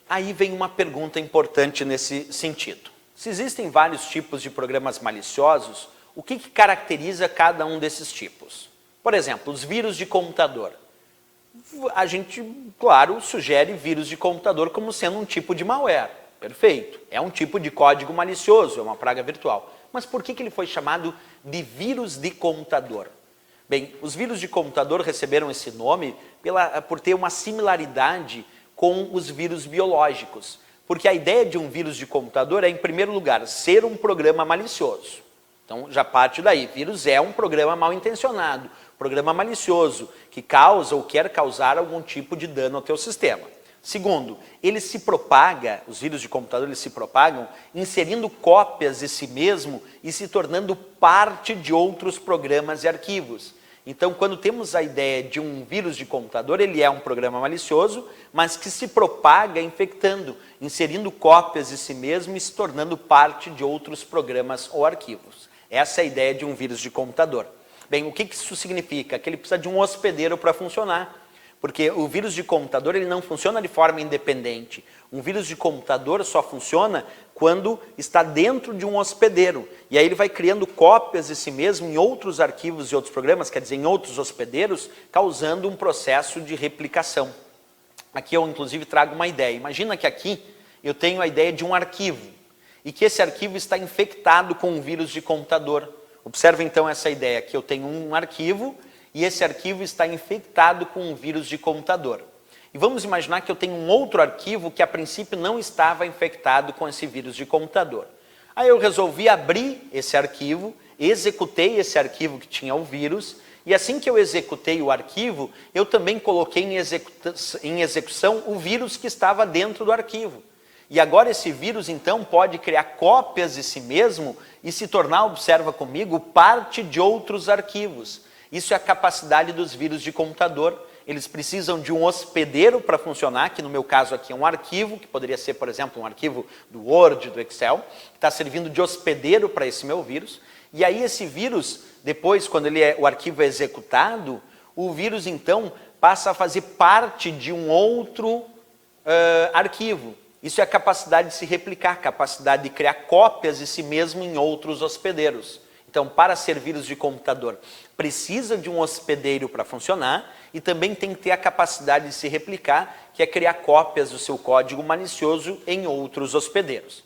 Aí vem uma pergunta importante nesse sentido. Se existem vários tipos de programas maliciosos, o que caracteriza cada um desses tipos? Por exemplo, os vírus de computador. A gente, claro, sugere vírus de computador como sendo um tipo de malware. Perfeito. É um tipo de código malicioso, é uma praga virtual. Mas por que ele foi chamado de vírus de computador? Bem, os vírus de computador receberam esse nome por ter uma similaridade com os vírus biológicos. Porque a ideia de um vírus de computador é, em primeiro lugar, ser um programa malicioso. Então, já parte daí. Vírus é um programa mal intencionado, programa malicioso, que causa ou quer causar algum tipo de dano ao teu sistema. Segundo, ele se propaga, os vírus de computador eles se propagam, inserindo cópias de si mesmo e se tornando parte de outros programas e arquivos. Então, quando temos a ideia de um vírus de computador, ele é um programa malicioso, mas que se propaga infectando, inserindo cópias de si mesmo e se tornando parte de outros programas ou arquivos. Essa é a ideia de um vírus de computador. Bem, o que isso significa? Que ele precisa de um hospedeiro para funcionar. Porque o vírus de computador ele não funciona de forma independente. Um vírus de computador só funciona quando está dentro de um hospedeiro. E aí ele vai criando cópias de si mesmo em outros arquivos e outros programas, quer dizer, em outros hospedeiros, causando um processo de replicação. Aqui eu, inclusive, trago uma ideia. Imagina que aqui eu tenho a ideia de um arquivo e que esse arquivo está infectado com um vírus de computador. Observe, então, essa ideia. Aqui eu tenho um arquivo e esse arquivo está infectado com um vírus de computador. E vamos imaginar que eu tenho um outro arquivo que a princípio não estava infectado com esse vírus de computador. Aí eu resolvi abrir esse arquivo, executei esse arquivo que tinha o vírus, e assim que eu executei o arquivo, eu também coloquei em execução o vírus que estava dentro do arquivo. E agora esse vírus, então, pode criar cópias de si mesmo e se tornar, observa comigo, parte de outros arquivos. Isso é a capacidade dos vírus de computador. Eles precisam de um hospedeiro para funcionar, que no meu caso aqui é um arquivo, que poderia ser, por exemplo, um arquivo do Word, do Excel, que está servindo de hospedeiro para esse meu vírus. E aí esse vírus, depois, quando o arquivo é executado, o vírus, então, passa a fazer parte de um outro arquivo. Isso é a capacidade de se replicar, capacidade de criar cópias de si mesmo em outros hospedeiros. Então, para ser vírus de computador, precisa de um hospedeiro para funcionar e também tem que ter a capacidade de se replicar, que é criar cópias do seu código malicioso em outros hospedeiros.